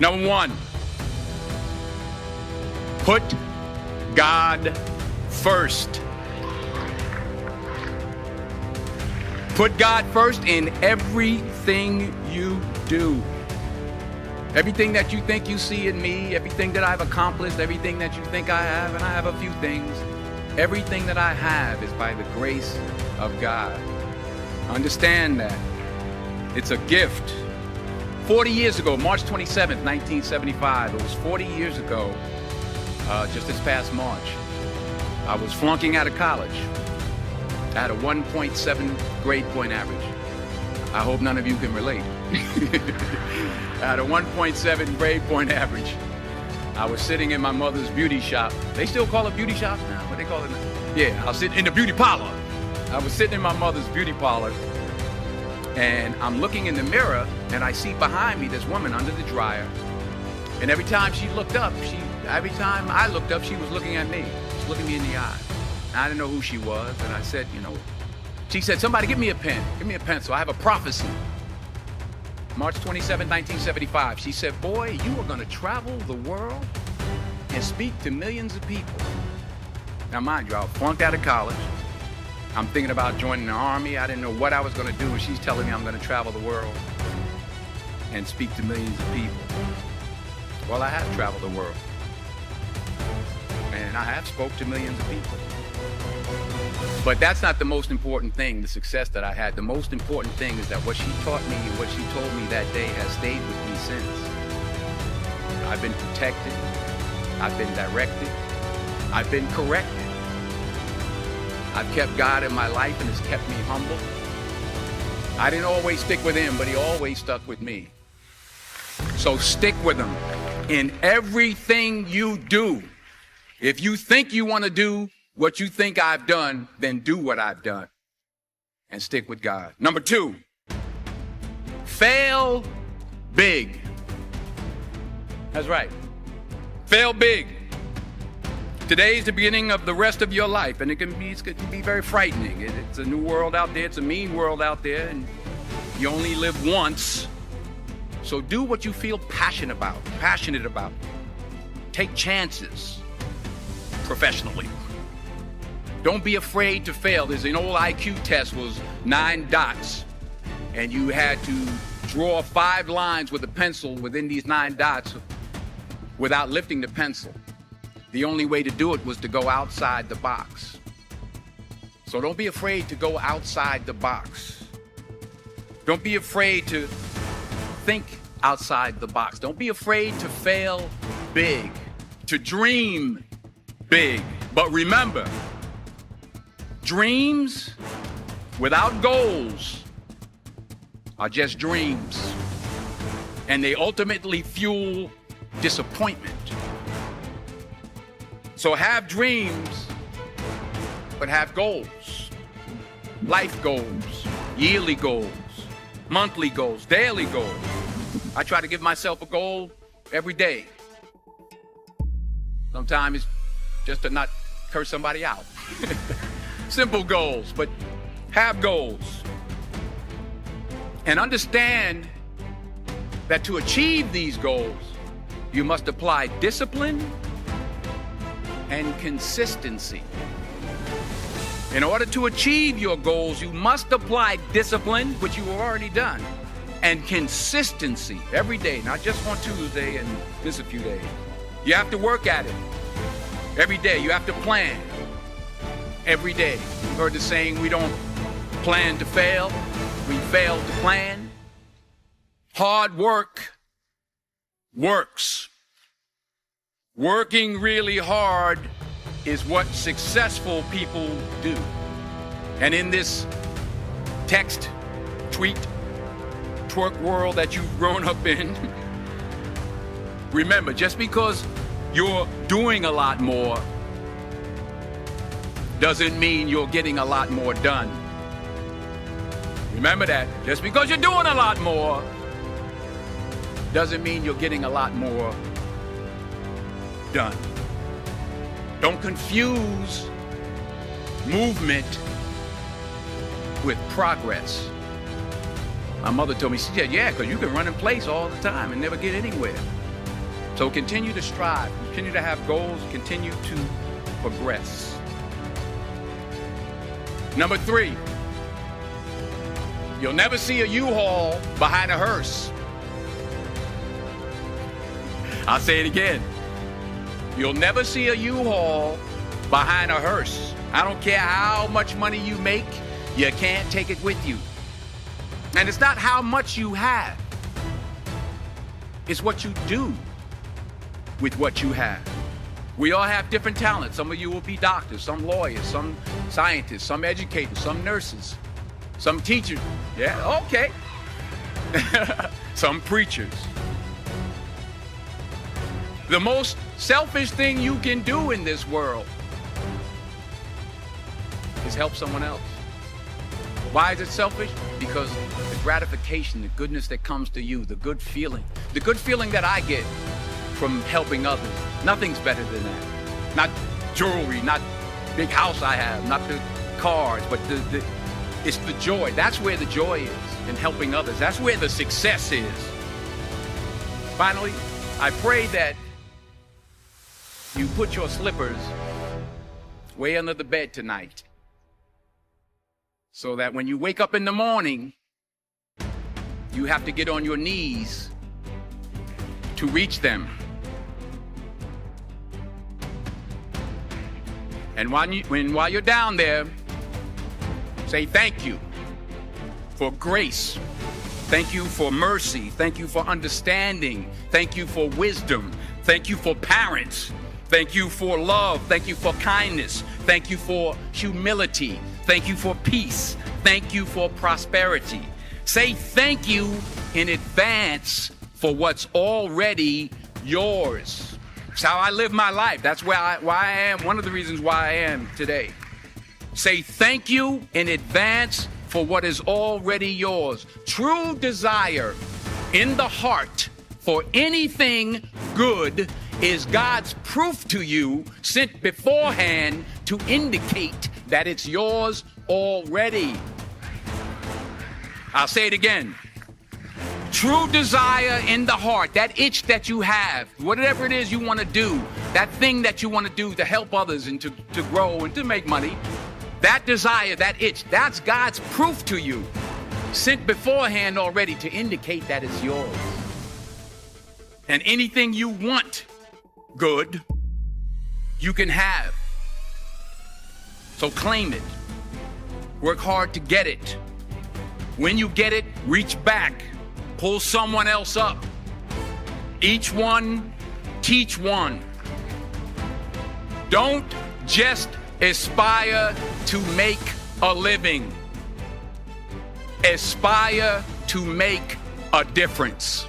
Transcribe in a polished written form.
Number one, put God first. Put God first in everything you do. Everything that you think you see in me, everything that I've accomplished, everything that you think I have, and I have a few things, everything that I have is by the grace of God. Understand that. It's a gift. 40 years ago, March 27th, 1975, it was 40 years ago, just this past March, I was flunking out of college. I had a 1.7 grade point average. I hope none of you can relate. I had a 1.7 grade point average. I was sitting in my mother's beauty shop. They still call it beauty shops now? What they call it now? Yeah, I was sitting in the beauty parlor. I was sitting in my mother's beauty parlor, and I'm looking in the mirror, and I see behind me this woman under the dryer. And every time she looked up, every time I looked up, she was looking at me. She's looking me in the eye. And I didn't know who she was, and I said, she said, somebody give me a pen, give me a pencil. I have a prophecy. March 27, 1975, she said, boy, you are gonna travel the world and speak to millions of people. Now mind you, I flunked out of college. I'm thinking about joining the army. I didn't know what I was gonna do, and she's telling me I'm gonna travel the world and speak to millions of people. Well, I have traveled the world, and I have spoke to millions of people. But that's not the most important thing, the success that I had. The most important thing is that what she taught me and what she told me that day has stayed with me since. I've been protected, I've been directed, I've been corrected. I've kept God in my life, and it's kept me humble. I didn't always stick with him, but he always stuck with me. So stick with him in everything you do. If you think you want to do what you think I've done, then do what I've done and stick with God. Number two, fail big. That's right. Fail big. Today is the beginning of the rest of your life, and it can be very frightening. It's a new world out there. It's a mean world out there, and you only live once. So do what you feel passionate about. Take chances professionally. Don't be afraid to fail. There's an old IQ test, was 9 dots, and you had to draw 5 lines with a pencil within these 9 dots without lifting the pencil. The only way to do it was to go outside the box. So don't be afraid to go outside the box. Don't be afraid to think outside the box. Don't be afraid to fail big, to dream big. But remember, dreams without goals are just dreams, and they ultimately fuel disappointment. So have dreams, but have goals. Life goals, yearly goals, monthly goals, daily goals. I try to give myself a goal every day. Sometimes it's just to not curse somebody out. Simple goals, but have goals. And understand that to achieve these goals, you must apply discipline and consistency. In order to achieve your goals, you must apply discipline, which you have already done, and consistency every day, not just on Tuesday and miss a few days. You have to work at it every day. You have to plan every day. You've heard the saying, we don't plan to fail, we fail to plan. Hard work works. Working really hard is what successful people do. And in this text, tweet, twerk world that you've grown up in, remember, just because you're doing a lot more doesn't mean you're getting a lot more done. Remember that. Just because you're doing a lot more doesn't mean you're getting a lot more done. Don't confuse movement with progress. My mother told me, she said, yeah, because you can run in place all the time and never get anywhere. So continue to strive, continue to have goals, continue to progress. Number 3, you'll never see a U-Haul behind a hearse. I'll say it again. You'll never see a U-Haul behind a hearse. I don't care how much money you make, you can't take it with you. And it's not how much you have. It's what you do with what you have. We all have different talents. Some of you will be doctors, some lawyers, some scientists, some educators, some nurses, some teachers. Yeah, okay. Some preachers. The most selfish thing you can do in this world is help someone else. Why is it selfish? Because the gratification, the goodness that comes to you, the good feeling that I get from helping others, nothing's better than that. Not jewelry, not big house I have, not the cars, but it's the joy. That's where the joy is, in helping others. That's where the success is. Finally, I pray that you put your slippers way under the bed tonight, so that when you wake up in the morning, you have to get on your knees to reach them. And while you're down there, say thank you for grace. Thank you for mercy. Thank you for understanding. Thank you for wisdom. Thank you for parents. Thank you for love. Thank you for kindness. Thank you for humility. Thank you for peace. Thank you for prosperity. Say thank you in advance for what's already yours. It's how I live my life. That's why I am, one of the reasons why I am today. Say thank you in advance for what is already yours. True desire in the heart for anything good is God's proof to you, sent beforehand to indicate that it's yours already. I'll say it again. True desire in the heart, that itch that you have, whatever it is you want to do, that thing that you want to do to help others and to grow and to make money, that desire, that itch, that's God's proof to you, sent beforehand already to indicate that it's yours. And anything you want good, you can have. So claim it. Work hard to get it. When you get it, reach back. Pull someone else up. Each one, teach one. Don't just aspire to make a living. Aspire to make a difference.